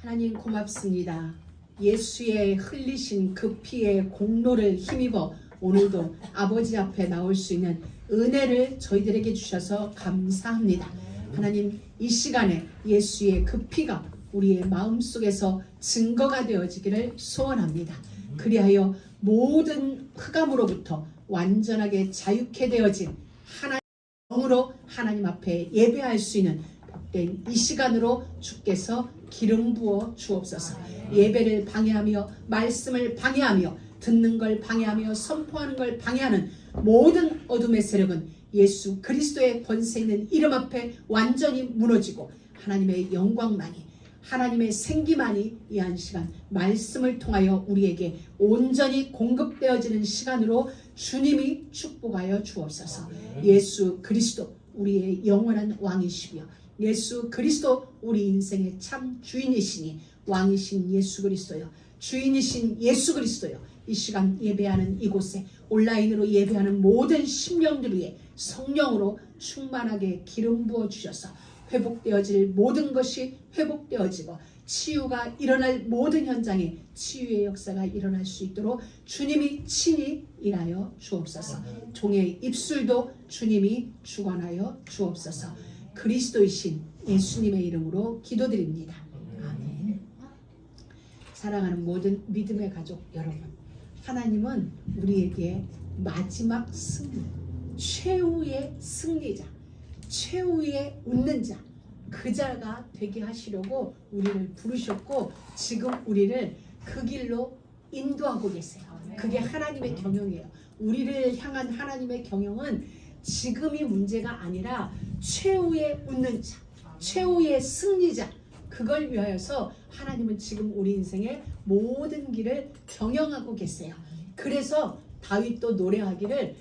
하나님 고맙습니다. 예수의 흘리신 그 피의 공로를 힘입어 오늘도 아버지 앞에 나올 수 있는 은혜를 저희들에게 주셔서 감사합니다. 하나님, 이 시간에 예수의 그 피가 우리의 마음속에서 증거가 되어지기를 소원합니다. 그리하여 모든 흑암으로부터 완전하게 자유케 되어진 하나님 영으로 하나님 앞에 예배할 수 있는 복된 이 시간으로 주께서 기름 부어 주옵소서. 예배를 방해하며 말씀을 방해하며 듣는 걸 방해하며 선포하는 걸 방해하는 모든 어둠의 세력은 예수 그리스도의 권세 있는 이름 앞에 완전히 무너지고 하나님의 영광만이, 하나님의 생기만이 이 한 시간 말씀을 통하여 우리에게 온전히 공급되어지는 시간으로 주님이 축복하여 주옵소서. 예수 그리스도 우리의 영원한 왕이시며 예수 그리스도 우리 인생의 참 주인이시니 왕이신 예수 그리스도요, 주인이신 예수 그리스도요, 이 시간 예배하는 이곳에 온라인으로 예배하는 모든 심령들 위에 성령으로 충만하게 기름 부어 주셔서 회복되어질 모든 것이 회복되어지고 치유가 일어날 모든 현장에 치유의 역사가 일어날 수 있도록 주님이 친히 일하여 주옵소서. 종의 입술도 주님이 주관하여 주옵소서. 그리스도이신 예수님의 이름으로 기도드립니다. 아멘. 사랑하는 모든 믿음의 가족 여러분, 하나님은 우리에게 마지막 승리, 최후의 승리자, 최후의 웃는 자, 그 자가 되게 하시려고 우리를 부르셨고 지금 우리를 그 길로 인도하고 계세요. 그게 하나님의 경영이에요. 우리를 향한 하나님의 경영은 지금이 문제가 아니라 최후의 웃는 자, 최후의 승리자, 그걸 위하여서 하나님은 지금 우리 인생의 모든 길을 경영하고 계세요. 그래서 다윗도 노래하기를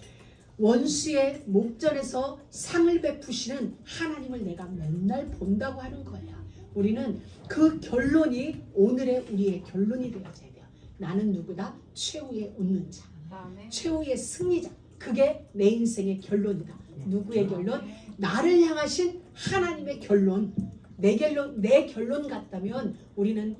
원수의 목전에서 상을 베푸시는 하나님을 내가 맨날 본다고 하는 거예요. 우리는 그 결론이 오늘의 우리의 결론이 되어져야 돼요. 나는 누구다? 최후의 웃는 자, 최후의 승리자. 그게 내 인생의 결론이다. 누구의 결론? 나를 향하신 하나님의 결론. 내 결론 같다면 우리는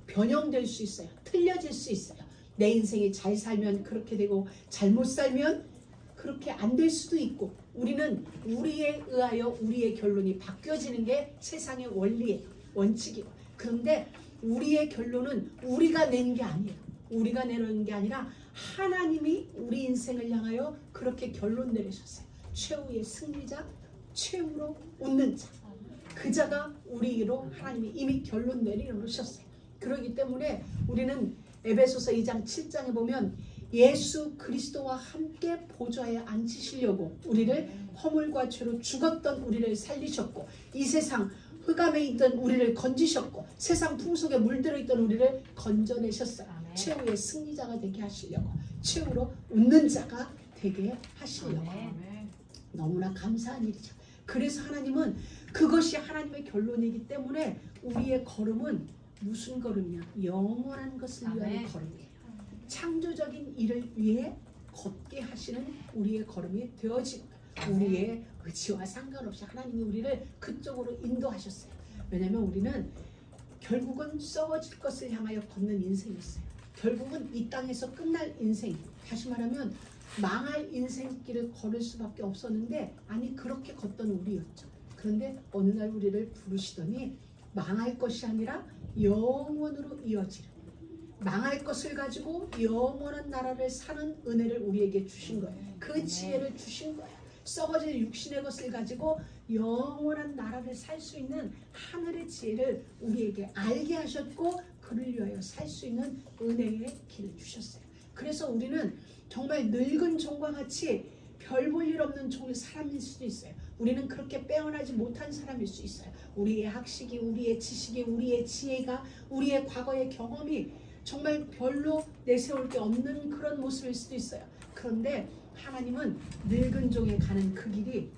변형될 수 있어요. 틀려질 수 있어요. 내 인생이 잘 살면 그렇게 되고 잘못 살면 그렇게 안 될 수도 있고, 우리는 우리에 의하여 우리의 결론이 바뀌어지는 게 세상의 원리예요. 원칙이에요. 그런데 우리의 결론은 우리가 낸 게 아니에요. 우리가 내놓은 게 아니라 하나님이 우리 인생을 향하여 그렇게 결론 내리셨어요. 최후의 승리자, 최후로 웃는 자, 그 자가 우리로 하나님이 이미 결론 내려놓으셨어요. 그렇기 때문에 우리는 에베소서 2장 7장에 보면 예수 그리스도와 함께 보좌에 앉히시려고 우리를 허물과 죄로 죽었던 우리를 살리셨고, 이 세상 흑암에 있던 우리를 건지셨고, 세상 풍속에 물들어 있던 우리를 건져내셨어요. 아멘. 최후의 승리자가 되게 하시려고, 최후로 웃는 자가 되게 하시려고. 아멘. 너무나 감사한 일이죠. 그래서 하나님은 그것이 하나님의 결론이기 때문에 우리의 걸음은 무슨 걸음이냐? 영원한 것을 위한 걸음이에요. 창조적인 일을 위해 걷게 하시는 우리의 걸음이 되어지고, 우리의 의지와 상관없이 하나님이 우리를 그쪽으로 인도하셨어요. 왜냐하면 우리는 결국은 썩어질 것을 향하여 걷는 인생이었어요. 결국은 이 땅에서 끝날 인생, 다시 말하면 망할 인생길을 걸을 수밖에 없었는데, 아니 그렇게 걷던 우리였죠. 그런데 어느 날 우리를 부르시더니 망할 것이 아니라 영원으로 이어지는, 망할 것을 가지고 영원한 나라를 사는 은혜를 우리에게 주신 거예요. 그 지혜를 주신 거예요. 썩어질 육신의 것을 가지고 영원한 나라를 살 수 있는 하늘의 지혜를 우리에게 알게 하셨고, 그를 위하여 살 수 있는 은혜의 길을 주셨어요. 그래서 우리는 정말 늙은 종과 같이 별 볼 일 없는 종의 사람일 수도 있어요. 우리는 그렇게 빼어나지 못한 사람일 수 있어요. 우리의 학식이, 우리의 지식이, 우리의 지혜가, 우리의 과거의 경험이 정말 별로 내세울 게 없는 그런 모습일 수도 있어요. 그런데 하나님은 늙은 종에 가는 그 길이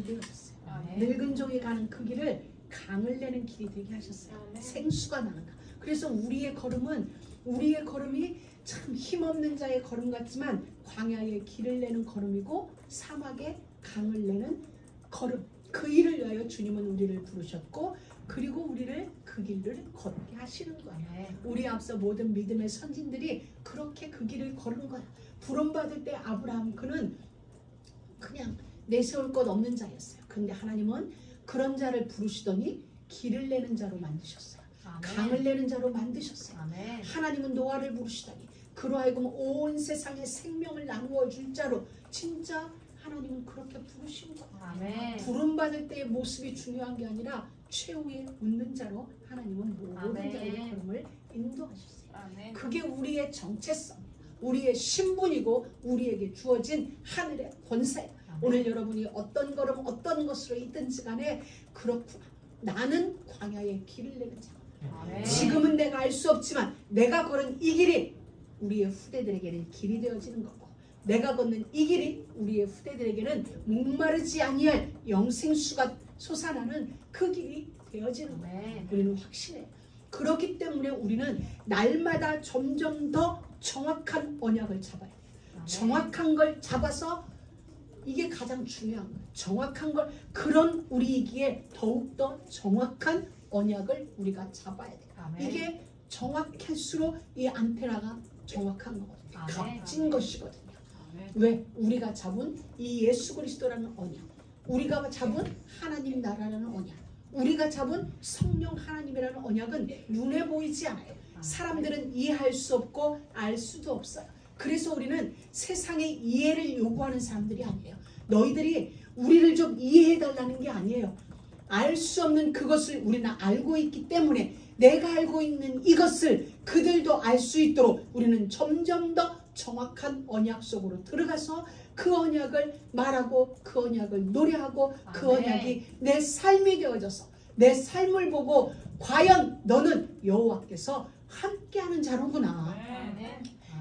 되어졌어요. 늙은 종에 가는 그 길을 강을 내는 길이 되게 하셨어요. 생수가 나는 가. 그래서 우리의 걸음이 참 힘없는 자의 걸음 같지만 광야의 길을 내는 걸음이고 사막의 강을 내는 걸음, 그 일을 위하여 주님은 우리를 부르셨고, 그리고 우리를 그 길을 걷게 하시는 거예요. 우리 앞서 모든 믿음의 선진들이 그렇게 그 길을 걸은 거야. 부름받을 때 아브라함 그는 그냥 내세울 것 없는 자였어요. 그런데 하나님은 그런 자를 부르시더니 길을 내는 자로 만드셨어요. 강을 내는 자로 만드셨어요. 하나님은 노아를 부르시더니 그로 하여금 온 세상에 생명을 나누어 줄 자로 진짜 하나님은 그렇게 부르신 거예요. 부름받을 때의 모습이 중요한 게 아니라 최후의 웃는 자로 하나님은 모든 자의 걸음을 인도하셨어요. 그게 우리의 정체성, 우리의 신분이고 우리에게 주어진 하늘의 권세. 오늘 여러분이 어떤 걸음 어떤 것으로 있든지 간에 그렇구나. 나는 광야의 길을 내는 자. 지금은 내가 알 수 없지만 내가 걸은 이 길이 우리의 후대들에게는 길이 되어지는 거고 내가 걷는 이 길이 우리의 후대들에게는 목마르지 아니할 영생수가 솟아나는 그 길이 되어지는 거예요. 우리는 확신해요. 그렇기 때문에 우리는 날마다 점점 더 정확한 언약을 잡아야 돼요. 정확한 걸 잡아서 이게 가장 중요한 거예요. 정확한 걸 그런 우리이기에 더욱더 정확한 언약을 우리가 잡아야 돼요. 이게 정확할수록 이 안테나가 정확한 거거든요. 값진 것이거든요. 왜? 우리가 잡은 이 예수 그리스도라는 언약, 우리가 잡은 하나님 나라라는 언약, 우리가 잡은 성령 하나님이라는 언약은 눈에 보이지 않아요. 사람들은 이해할 수 없고 알 수도 없어요. 그래서 우리는 세상의 이해를 요구하는 사람들이 아니에요. 너희들이 우리를 좀 이해해달라는 게 아니에요. 알 수 없는 그것을 우리는 알고 있기 때문에 내가 알고 있는 이것을 그들도 알 수 있도록 우리는 점점 더 정확한 언약 속으로 들어가서 그 언약을 말하고 그 언약을 노래하고 그 언약이 내 삶이 되어져서 내 삶을 보고 과연 너는 여호와께서 함께하는 자로구나.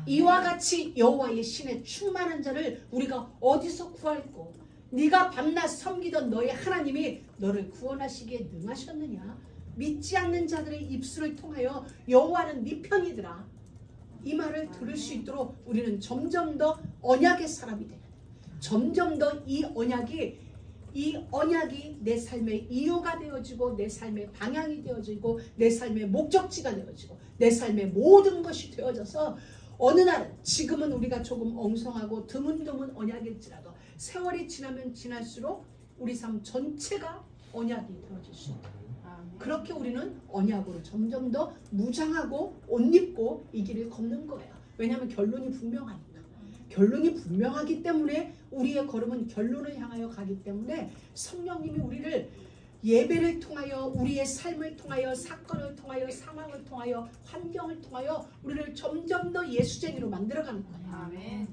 이와 같이 여호와의 신에 충만한 자를 우리가 어디서 구할꼬? 네가 밤낮 섬기던 너의 하나님이 너를 구원하시기에 능하셨느냐? 믿지 않는 자들의 입술을 통하여 여호와는 네 편이더라. 이 말을 들을 수 있도록 우리는 점점 더 언약의 사람이 되는, 점점 더 이 언약이 내 삶의 이유가 되어지고 내 삶의 방향이 되어지고 내 삶의 목적지가 되어지고 내 삶의 모든 것이 되어져서 어느 날 지금은 우리가 조금 엉성하고 드문드문 언약일지라도 세월이 지나면 지날수록 우리 삶 전체가 언약이 되어질 수 있다. 그렇게 우리는 언약으로 점점 더 무장하고 옷 입고 이 길을 걷는 거예요. 왜냐하면 결론이 분명하니까. 결론이 분명하기 때문에 우리의 걸음은 결론을 향하여 가기 때문에 성령님이 우리를 예배를 통하여 우리의 삶을 통하여 사건을 통하여 상황을 통하여 환경을 통하여 우리를 점점 더 예수쟁이로 만들어가는 거예요. 아멘.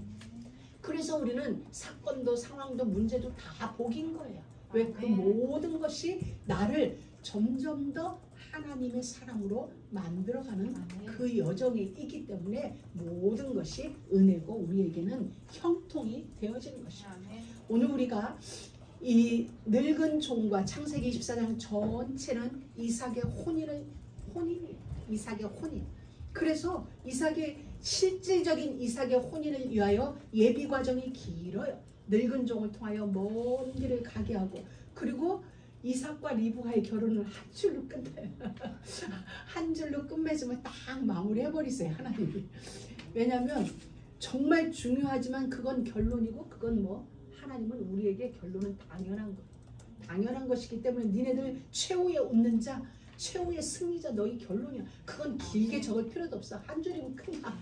그래서 우리는 사건도 상황도 문제도 다 복인 거예요. 왜? 그 모든 것이 나를 점점 더 하나님의 사람으로 만들어가는 그 여정이 있기 때문에 모든 것이 은혜고 우리에게는 형통이 되어지는 것입니다. 오늘 우리가 이 늙은 종과 창세기 24장 전체는 이삭의 혼인이에요. 이삭의 혼인. 그래서 이삭의 실질적인 이삭의 혼인을 위하여 예비 과정이 길어요. 늙은 종을 통하여 먼 길을 가게 하고 그리고 이삭과 리브가의 결혼을 한 줄로 끝내요. 한 줄로 끝맺으면 딱 마무리해버리세요 하나님이. 왜냐하면 정말 중요하지만 그건 결론이고 그건 뭐 하나님은 우리에게 결론은 당연한 거예요. 당연한 것이기 때문에 니네들 최후의 웃는 자 최후의 승리자 너희 결론이야. 그건 길게 적을 필요도 없어. 한 줄이면 끝나.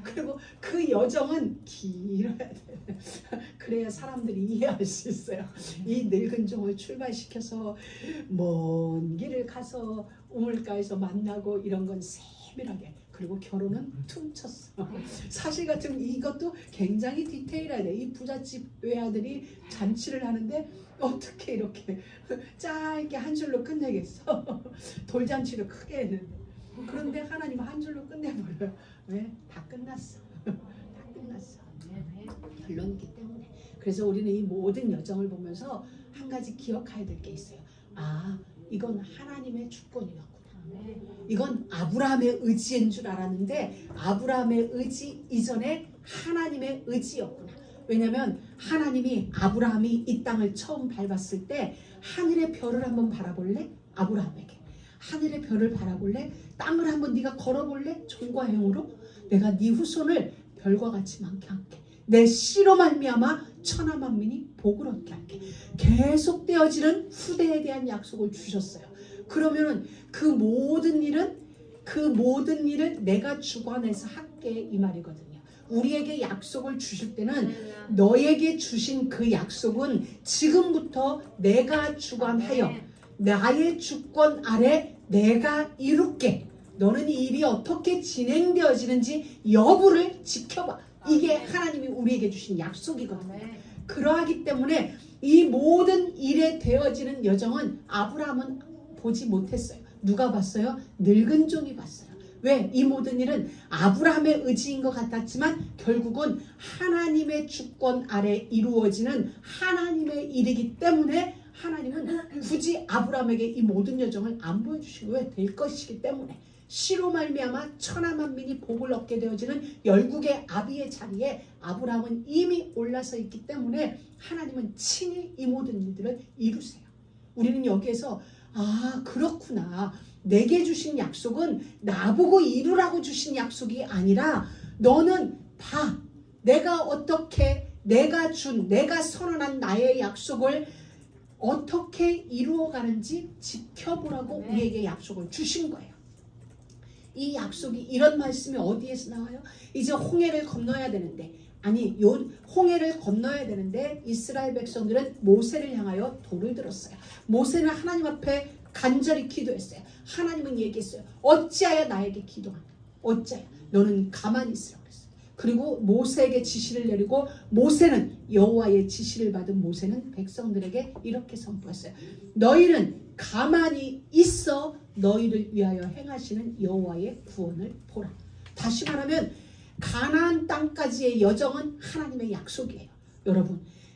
그리고 그 여정은 길어야 돼. 그래야 사람들이 이해할 수 있어요. 이 늙은 종을 출발시켜서 먼 길을 가서 우물가에서 만나고 이런 건 세밀하게. 그리고 결혼은 퉁쳤어. 사실 같으면 이것도 굉장히 디테일해야 돼. 이 부잣집 외아들이 잔치를 하는데 어떻게 이렇게 짧게 한 줄로 끝내겠어. 돌잔치를 크게 했는데. 그런데 하나님은 한 줄로 끝내버려요. 왜? 다 끝났어. 다 끝났어. 결론이기 때문에. 그래서 우리는 이 모든 여정을 보면서 한 가지 기억해야 될 게 있어요. 아, 이건 하나님의 주권이었구나. 이건 아브라함의 의지인 줄 알았는데 아브라함의 의지 이전에 하나님의 의지였구나. 왜냐하면 하나님이 아브라함이 이 땅을 처음 밟았을 때 하늘의 별을 한번 바라볼래? 아브라함에게. 하늘의 별을 바라볼래? 땅을 한번 네가 걸어볼래? 종과 형으로 내가 네 후손을 별과 같이 많게 할게. 내 씨로 말미암아 천하 만민이 복을 얻게 할게. 계속되어지는 후대에 대한 약속을 주셨어요. 그러면은 그 모든 일을 내가 주관해서 할게 이 말이거든요. 우리에게 약속을 주실 때는 너에게 주신 그 약속은 지금부터 내가 주관하여 나의 주권 아래 내가 이룰게. 너는 이 일이 어떻게 진행되어지는지 여부를 지켜봐. 이게 하나님이 우리에게 주신 약속이거든요. 그러하기 때문에 이 모든 일에 되어지는 여정은 아브라함은 보지 못했어요. 누가 봤어요? 늙은 종이 봤어요. 왜? 이 모든 일은 아브라함의 의지인 것 같았지만 결국은 하나님의 주권 아래 이루어지는 하나님의 일이기 때문에 하나님은 굳이 아브라함에게 이 모든 여정을 안 보여주시고 왜? 될 것이기 때문에 씨로 말미암아 천하 만민이 복을 얻게 되어지는 열국의 아비의 자리에 아브라함은 이미 올라서 있기 때문에 하나님은 친히 이 모든 일들을 이루세요. 우리는 여기에서 그렇구나. 내게 주신 약속은 나보고 이루라고 주신 약속이 아니라 너는 봐. 내가 선언한 나의 약속을 어떻게 이루어가는지 지켜보라고 우리에게 약속을 주신 거예요. 이 약속이 이런 말씀이 어디에서 나와요? 이제 홍해를 건너야 되는데 홍해를 건너야 되는데 이스라엘 백성들은 모세를 향하여 돌을 들었어요. 모세는 하나님 앞에 간절히 기도했어요. 하나님은 얘기했어요. 어찌하여 나에게 기도하냐? 어찌하여? 너는 가만히 있으라고 그랬어요. 그리고 모세에게 지시를 내리고 모세는 여호와의 지시를 받은 모세는 백성들에게 이렇게 선포했어요. 너희는 가만히 있어 너희를 위하여 행하시는 여호와의 구원을 보라. 다시 말하면 가나안 땅까지의 여정은 하나님의 약속이에요.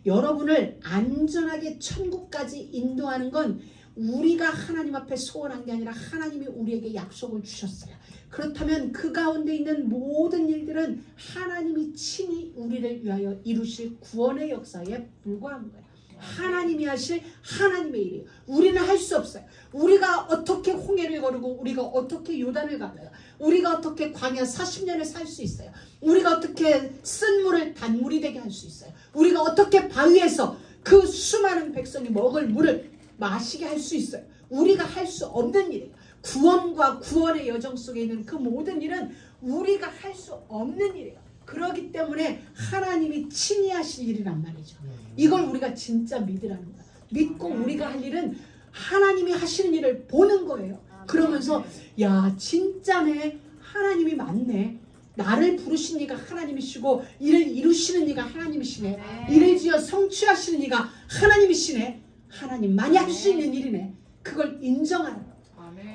여러분을 안전하게 천국까지 인도하는 건 우리가 하나님 앞에 소원한 게 아니라 하나님이 우리에게 약속을 주셨어요. 그렇다면 그 가운데 있는 모든 일들은 하나님이 친히 우리를 위하여 이루실 구원의 역사에 불과한 거예요. 하나님이 하실 하나님의 일이에요. 우리는 할 수 없어요. 우리가 어떻게 홍해를 거르고 우리가 어떻게 요단을 가봐요. 우리가 어떻게 광야 40년을 살 수 있어요. 우리가 어떻게 쓴 물을 단물이 되게 할 수 있어요. 우리가 어떻게 바위에서 그 수많은 백성이 먹을 물을 마시게 할 수 있어요. 우리가 할 수 없는 일이에요. 구원과 구원의 여정 속에 있는 그 모든 일은 우리가 할 수 없는 일이에요. 그렇기 때문에 하나님이 친히 하실 일이란 말이죠. 이걸 우리가 진짜 믿으라는 거야. 믿고 우리가 할 일은 하나님이 하시는 일을 보는 거예요. 그러면서 야 진짜네. 하나님이 맞네. 나를 부르신 이가 하나님이시고 이를 이루시는 이가 하나님이시네. 이를 지어 성취하시는 이가 하나님이시네. 하나님만이 할 수 있는 일이네. 그걸 인정하라.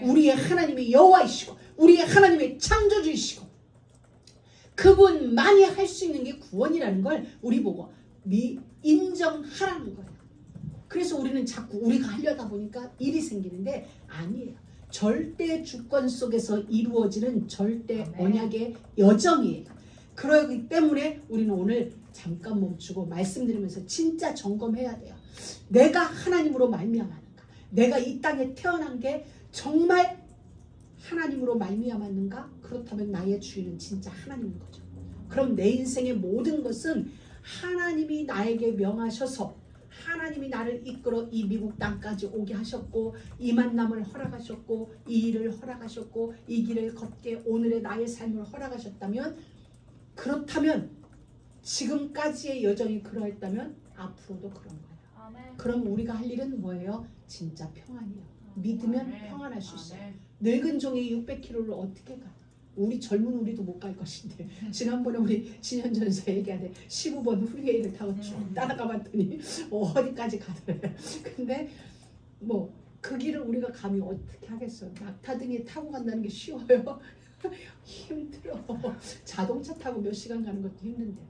우리의 하나님이 여호와이시고 우리의 하나님의 창조주이시고 그분만이 할 수 있는 게 구원이라는 걸 우리 보고 인정하라는 거예요. 그래서 우리는 자꾸 우리가 하려다 보니까 일이 생기는데 아니에요. 절대 주권 속에서 이루어지는 절대 언약의 여정이에요. 그러기 때문에 우리는 오늘 잠깐 멈추고 말씀드리면서 진짜 점검해야 돼요. 내가 하나님으로 말미암았는가? 내가 이 땅에 태어난 게 정말 하나님으로 말미암았는가? 그렇다면 나의 주인은 진짜 하나님인 거죠. 그럼 내 인생의 모든 것은 하나님이 나에게 명하셔서 하나님이 나를 이끌어 이 미국 땅까지 오게 하셨고 이 만남을 허락하셨고 이 일을 허락하셨고 이 길을 걷게 오늘의 나의 삶을 허락하셨다면 그렇다면 지금까지의 여정이 그러했다면 앞으로도 그런 거예요. 그럼 우리가 할 일은 뭐예요? 진짜 평안이에요. 믿으면 평안할 수 있어요. 늙은 종이 600km를 어떻게 가? 우리 젊은 우리도 못 갈 것인데 지난번에 우리 신현전에서 얘기하는데 15번 후리웨이를 타고 쭉 따라가 봤더니 어디까지 가더래. 근데 뭐 그 길을 우리가 감히 어떻게 하겠어요. 낙타등에 타고 간다는 게 쉬워요? 힘들어. 자동차 타고 몇 시간 가는 것도 힘든데.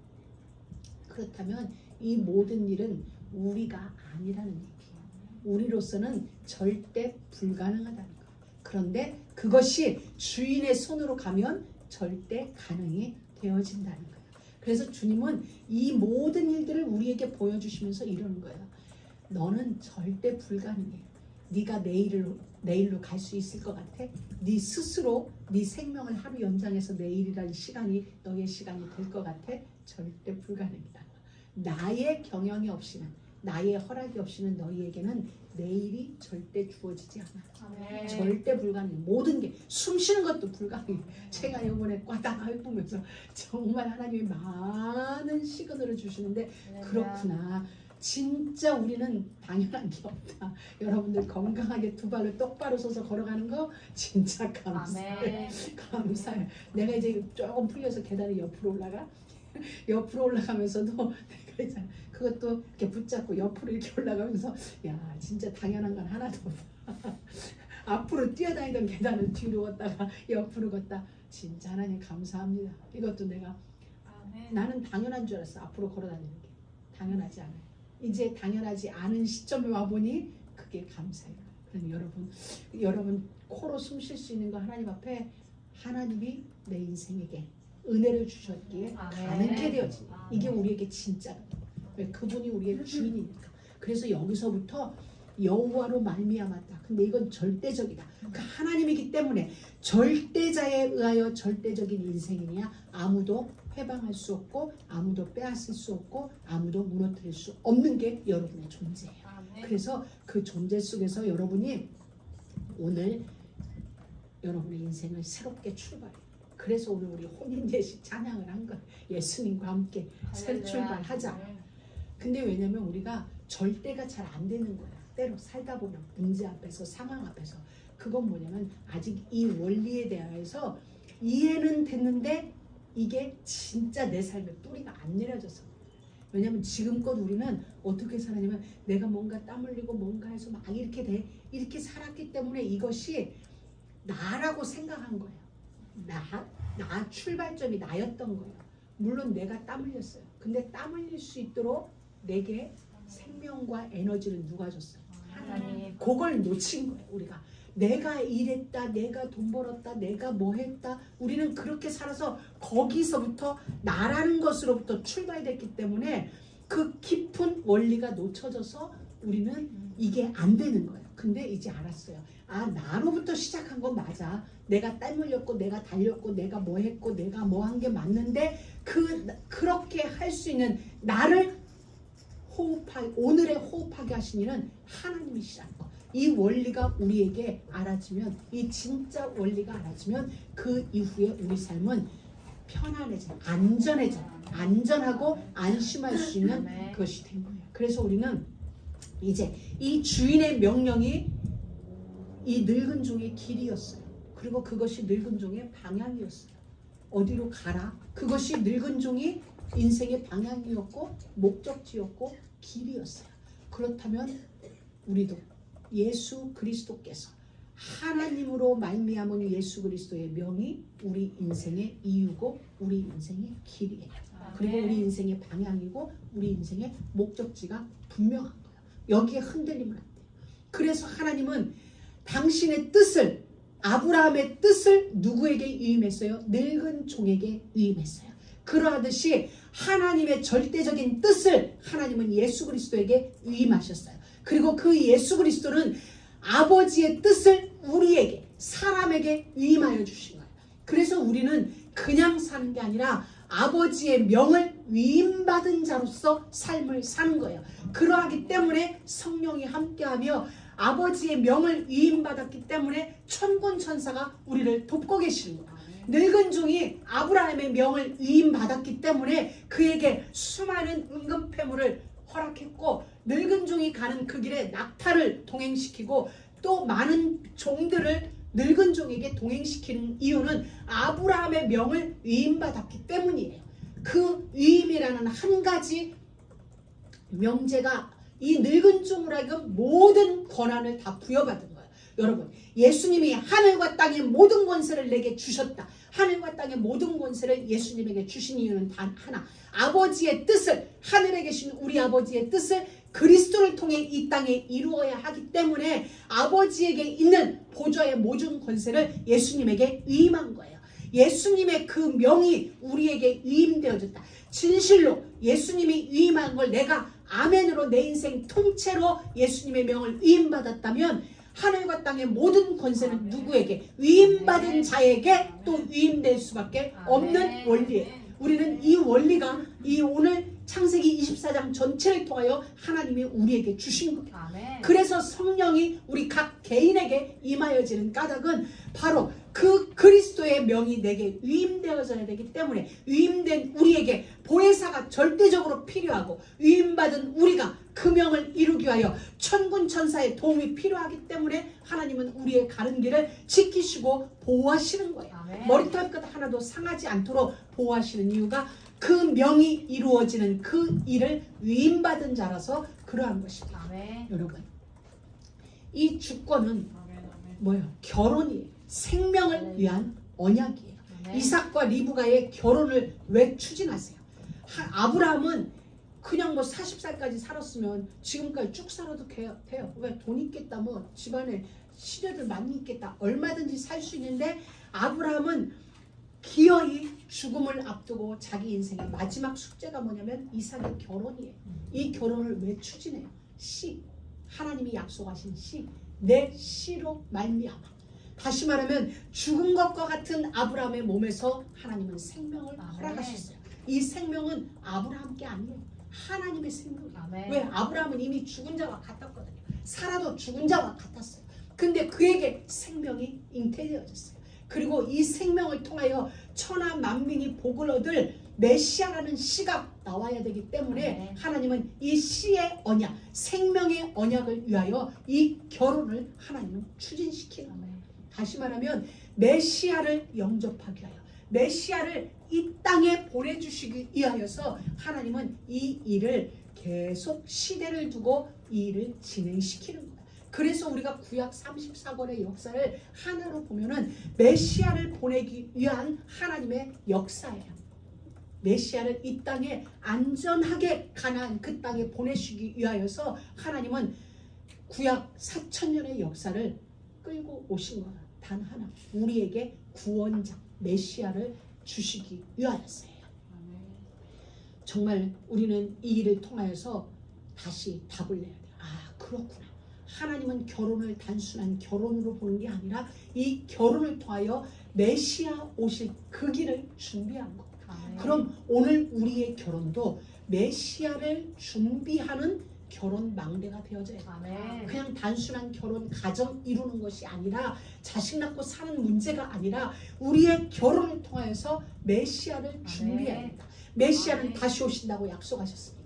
그렇다면 이 모든 일은 우리가 아니라는 얘기예요. 우리로서는 절대 불가능하다는 거예요. 그런데 그것이 주인의 손으로 가면 절대 가능이 되어진다는 거예요. 그래서 주님은 이 모든 일들을 우리에게 보여주시면서 이러는 거예요. 너는 절대 불가능해. 네가 내일로 갈 수 있을 것 같아? 네 스스로 네 생명을 하루 연장해서 내일이라는 시간이 너의 시간이 될 것 같아? 절대 불가능이다. 나의 경영이 없이는, 나의 허락이 없이는 너희에게는 내일이 절대 주어지지 않아. 절대 불가능해. 모든 게, 숨 쉬는 것도 불가능해. 제가 이번에 꽈당 해보면서 정말 하나님이 많은 시그널을 주시는데, 그렇구나. 진짜 우리는 당연한 게 없다. 여러분들 건강하게 두 발로 똑바로 서서 걸어가는 거 진짜 감사해. 감사해. 내가 이제 조금 풀려서 계단을 옆으로 올라가. 옆으로 올라가면서도 내가 이제 그것도 이렇게 붙잡고 옆으로 이렇게 올라가면서 야 진짜 당연한 건 하나도 없다. 앞으로 뛰어다니던 계단을 뒤로 걷다가 옆으로 걷다. 진짜 하나님 감사합니다. 이것도 내가 나는 당연한 줄 알았어. 앞으로 걸어다니는 게 당연하지 않아요. 이제 당연하지 않은 시점에 와보니 그게 감사해요. 그럼 여러분 코로 숨 쉴 수 있는 거 하나님 앞에 하나님이 내 인생에게 은혜를 주셨기에 가능케 되어진 이게 우리에게 진짜 왜 그분이 우리의 주인이니까. 그래서 여기서부터 여호와로 말미암았다. 근데 이건 절대적이다. 그 하나님이기 때문에 절대자에 의하여 절대적인 인생이냐 아무도 해방할 수 없고 아무도 빼앗을 수 없고 아무도 무너뜨릴 수 없는 게 여러분의 존재예요. 그래서 그 존재 속에서 여러분이 오늘 여러분의 인생을 새롭게 출발해요. 그래서 오늘 우리 혼인예식 찬양을 한 것. 예수님과 함께 새 출발하자. 근데 왜냐면 우리가 절대가 잘 안 되는 거야. 때로 살다 보면 문제 앞에서 상황 앞에서 그건 뭐냐면 아직 이 원리에 대해서 이해는 됐는데 이게 진짜 내 삶에 뿌리가 안 내려져서. 왜냐면 지금껏 우리는 어떻게 살았냐면 내가 뭔가 땀 흘리고 뭔가 해서 막 이렇게 살았기 때문에 이것이 나라고 생각한 거예요. 나 출발점이 나였던 거예요. 물론 내가 땀 흘렸어요. 근데 땀 흘릴 수 있도록 내게 생명과 에너지를 누가 줬어요? 하나님. 그걸 놓친 거예요. 우리가 내가 일했다, 내가 돈 벌었다, 내가 뭐 했다. 우리는 그렇게 살아서 거기서부터 나라는 것으로부터 출발됐기 때문에 그 깊은 원리가 놓쳐져서 우리는 이게 안 되는 거예요. 근데 이제 알았어요. 아, 나로부터 시작한 건 맞아. 내가 땀 흘렸고 내가 달렸고 내가 뭐 했고 내가 뭐 한 게 맞는데 그렇게 할 수 있는 나를 오늘의 호흡하게 하신 이는 하나님이시라는 거. 이 원리가 우리에게 알아지면, 이 진짜 원리가 알아지면 그 이후에 우리 삶은 편안해져, 안전하고 안심할 수 있는 것이 된 거예요. 그래서 우리는 이제 이 주인의 명령이 이 늙은 종의 길이었어요. 그리고 그것이 늙은 종의 방향이었어요. 어디로 가라. 그것이 늙은 종이 인생의 방향이었고 목적지였고 길이었어요. 그렇다면 우리도 예수 그리스도께서 하나님으로 말미암은 예수 그리스도의 명이 우리 인생의 이유고 우리 인생의 길이에요. 그리고 우리 인생의 방향이고 우리 인생의 목적지가 분명한 거예요. 여기에 흔들리면 안 돼요. 그래서 하나님은 당신의 뜻을, 아브라함의 뜻을 누구에게 위임했어요? 늙은 종에게 위임했어요. 그러하듯이 하나님의 절대적인 뜻을 하나님은 예수 그리스도에게 위임하셨어요. 그리고 그 예수 그리스도는 아버지의 뜻을 우리에게, 사람에게 위임하여 주신 거예요. 그래서 우리는 그냥 사는 게 아니라 아버지의 명을 위임받은 자로서 삶을 사는 거예요. 그러하기 때문에 성령이 함께하며 아버지의 명을 위임받았기 때문에 천군 천사가 우리를 돕고 계시는 거예요. 늙은 종이 아브라함의 명을 위임받았기 때문에 그에게 수많은 은근폐물을 허락했고 늙은 종이 가는 그 길에 낙타를 동행시키고 또 많은 종들을 늙은 종에게 동행시키는 이유는 아브라함의 명을 위임받았기 때문이에요. 그 위임이라는 한 가지 명제가 이 늙은 종으로 하여금 모든 권한을 다 부여받은 거예요. 여러분, 예수님이 하늘과 땅의 모든 권세를 내게 주셨다. 하늘과 땅의 모든 권세를 예수님에게 주신 이유는 단 하나. 아버지의 뜻을, 하늘에 계신 우리 아버지의 뜻을 그리스도를 통해 이 땅에 이루어야 하기 때문에 아버지에게 있는 보좌의 모든 권세를 예수님에게 위임한 거예요. 예수님의 그 명이 우리에게 위임되어졌다. 진실로 예수님이 위임한 걸 내가 아멘으로 내 인생 통째로 예수님의 명을 위임받았다면 하늘과 땅의 모든 권세는 누구에게? 위임받은 자에게 또 위임될 수밖에 없는 원리예요. 우리는 이 원리가 이 오늘 창세기 24장 전체를 통하여 하나님이 우리에게 주신 거예요. 그래서 성령이 우리 각 개인에게 임하여지는 까닭은 바로 그 그리스도의 명이 내게 위임되어져야 되기 때문에 위임된 우리에게 보혜사가 절대적으로 필요하고 위임받은 우리가 그 명을 이루기 위하여 천군 천사의 도움이 필요하기 때문에 하나님은 우리의 가는 길을 지키시고 보호하시는 거예요. 머리털 끝 하나도 상하지 않도록 보호하시는 이유가 그 명이 이루어지는 그 일을 위임받은 자라서 그러한 것입니다. 여러분, 이 주권은 뭐예요? 결혼이에요. 생명을 위한 언약이에요. 이삭과 리브가의 결혼을 왜 추진하세요? 아브라함은 그냥 뭐 40살까지 살았으면 지금까지 쭉 살아도 돼요. 왜? 돈 있겠다, 뭐 집안에 시녀들 많이 있겠다, 얼마든지 살 수 있는데 아브라함은 기어이 죽음을 앞두고 자기 인생의 마지막 숙제가 뭐냐면 이삭의 결혼이에요. 이 결혼을 왜 추진해요? 씨, 하나님이 약속하신 씨, 내 씨로 말미암아. 다시 말하면 죽은 것과 같은 아브라함의 몸에서 하나님은 생명을 허락하셨어요. 이 생명은 아브라함께 아니에요. 하나님의 생명이에요. 왜? 아브라함은 이미 죽은 자와 같았거든요. 사라도 죽은 자와 같았어요. 근데 그에게 생명이 잉태되어졌어요. 그리고 이 생명을 통하여 천하 만민이 복을 얻을 메시아라는 씨가 나와야 되기 때문에 하나님은 이 씨의 언약, 생명의 언약을 위하여 이 결혼을 하나님은 추진시키는 거예요. 다시 말하면 메시아를 영접하기 위하여, 메시아를 이 땅에 보내주시기 위하여서 하나님은 이 일을 계속 시대를 두고 이 일을 진행시키는 거예요. 그래서 우리가 구약 34권의 역사를 하나로 보면은 메시아를 보내기 위한 하나님의 역사예요. 메시아를 이 땅에 안전하게 가나안 그 땅에 보내시기 위하여서 하나님은 구약 4000년의 역사를 끌고 오신 거예요. 단 하나, 우리에게 구원자 메시아를 주시기 위하였어요. 정말 우리는 이 일을 통하여서 다시 답을 내야 돼요. 아, 그렇구나. 하나님은 결혼을 단순한 결혼으로 보는 게 아니라 이 결혼을 통하여 메시아 오실 그 길을 준비한 것. 그럼 오늘 우리의 결혼도 메시아를 준비하는 결혼 망대가 되어져야 돼요. 그냥 단순한 결혼 가정 이루는 것이 아니라 자식 낳고 사는 문제가 아니라 우리의 결혼을 통해서 메시아를 준비해야 된다. 메시아는 다시 오신다고 약속하셨습니다.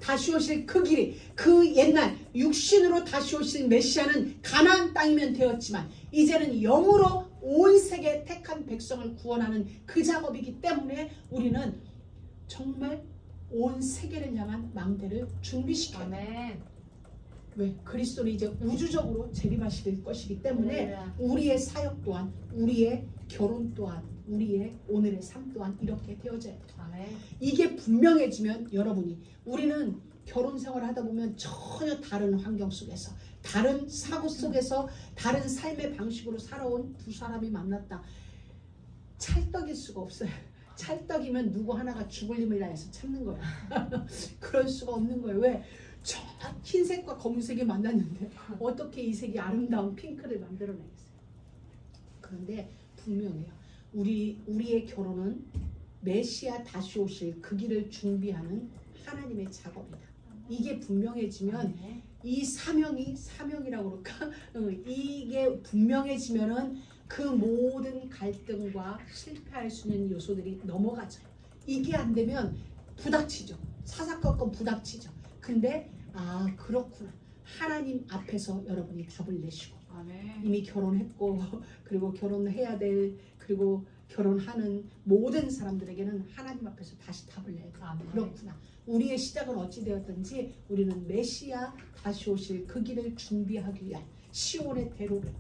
다시 오실 그 길이, 그 옛날 육신으로 다시 오실 메시아는 가나안 땅이면 되었지만 이제는 영으로 온 세계 택한 백성을 구원하는 그 작업이기 때문에 우리는 정말 온 세계를 향한 망대를 준비시켜야 돼요. 왜? 그리스도는 이제 우주적으로 재림하실 것이기 때문에 우리의 사역 또한, 우리의 결혼 또한, 우리의 오늘의 삶 또한 이렇게 되어져야 돼요. 이게 분명해지면 여러분이, 우리는 결혼 생활을 하다 보면 전혀 다른 환경 속에서, 다른 사고 속에서, 다른 삶의 방식으로 살아온 두 사람이 만났다. 찰떡일 수가 없어요. 찰떡이면 누구 하나가 죽을 힘이라 해서 참는 거야. 그럴 수가 없는 거예요. 왜? 저 흰색과 검은색이 만났는데 어떻게 이 색이 아름다운 핑크를 만들어내겠어요? 그런데 분명해요. 우리의 결혼은 메시아 다시 오실 그 길을 준비하는 하나님의 작업이다. 이게 분명해지면 이 사명이라고 그럴까? 이게 분명해지면은 그 모든 갈등과 실패할 수 있는 요소들이 넘어가져요. 이게 안 되면 부닥치죠. 사사건건 부닥치죠. 근데 아, 그렇구나. 하나님 앞에서 여러분이 답을 내시고 이미 결혼했고 그리고 결혼해야 될, 그리고 결혼하는 모든 사람들에게는 하나님 앞에서 다시 답을 내야 돼요. 그렇구나. 우리의 시작은 어찌 되었든지 우리는 메시아 다시 오실 그 길을 준비하기 위한 시온의 대로를,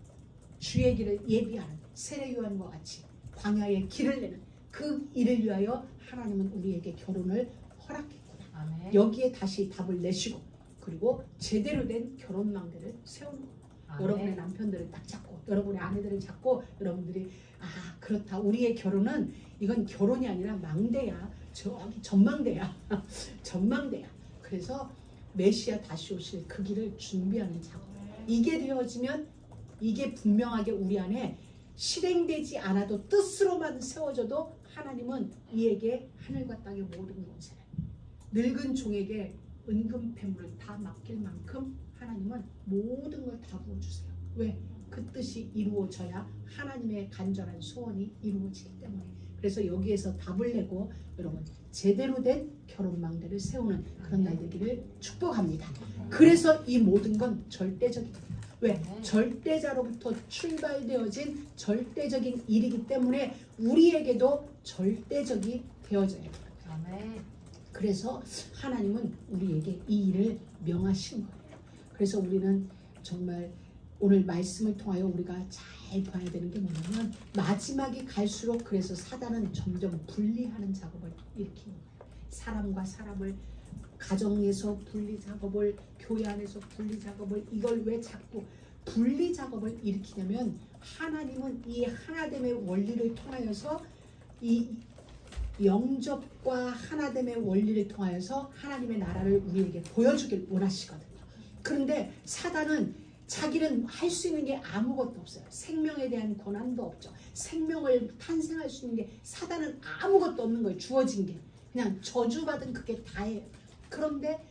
주의 길을 예비하는 세례 요한과 같이 광야의 길을 내는 그 일을 위하여 하나님은 우리에게 결혼을 허락했구나. 여기에 다시 답을 내시고 그리고 제대로 된 결혼 망대를 세우는 겁니다. 여러분의 남편들을 딱 잡고, 여러분의 아내들을 잡고, 여러분들이 아, 그렇다. 우리의 결혼은 이건 결혼이 아니라 망대야. 저기 전망대야. 전망대야. 그래서 메시아 다시 오실 그 길을 준비하는 작업. 이게 되어지면 이게 분명하게 우리 안에 실행되지 않아도 뜻으로만 세워져도 하나님은 이에게 하늘과 땅의 모든 것을 늙은 종에게 은금패물을 다 맡길 만큼 하나님은 모든 걸 다 부어주세요. 왜? 그 뜻이 이루어져야 하나님의 간절한 소원이 이루어지기 때문에. 그래서 여기에서 답을 내고 여러분 제대로 된 결혼망대를 세우는 그런 날 되기를 축복합니다. 그래서 이 모든 건 절대적입니다. 왜? 절대자로부터 출발되어진 절대적인 일이기 때문에 우리에게도 절대적이 되어져야 돼요. 그래서 하나님은 우리에게 이 일을 명하신 거예요. 그래서 우리는 정말 오늘 말씀을 통하여 우리가 잘 봐야 되는 게 뭐냐면 마지막이 갈수록 그래서 사단은 점점 분리하는 작업을 일으키는 거예요. 사람과 사람을 가정에서 분리 작업을, 교회 안에서 분리 작업을, 이걸 왜 자꾸 분리 작업을 일으키냐면 하나님은 이 하나됨의 원리를 통하여서 이 영접과 하나됨의 원리를 통하여서 하나님의 나라를 우리에게 보여주길 원하시거든요. 그런데 사단은 자기는 할 수 있는 게 아무것도 없어요. 생명에 대한 권한도 없죠. 생명을 탄생할 수 있는 게 사단은 아무것도 없는 거예요. 주어진 게. 그냥 저주받은 그게 다예요. 그런데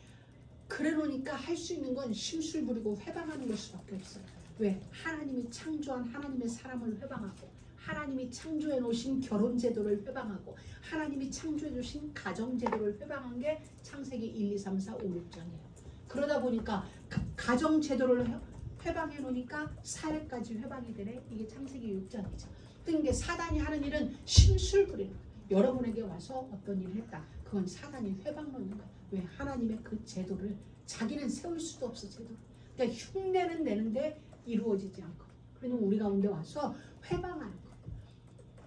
그래 놓으니까 할 수 있는 건 심술 부리고 회방하는 걸 수밖에 없어요. 왜? 하나님이 창조한 하나님의 사람을 회방하고 하나님이 창조해 놓으신 결혼 제도를 회방하고 하나님이 창조해 주신 가정 제도를 회방한 게 창세기 1, 2, 3, 4, 5, 6장이에요. 그러다 보니까 가정 제도를 회방해 놓으니까 사회까지 회방이 되네. 이게 창세기 6장이죠. 그러니까 사단이 하는 일은 심술 부리는 거예요. 여러분에게 와서 어떤 일을 했다. 그건 사단이 회방 놓는 거예요. 왜? 하나님의 그 제도를 자기는 세울 수도 없어. 제도를. 그러니까 흉내는 내는데 이루어지지 않고. 그러면 우리 가운데 와서 회방하는 거예요.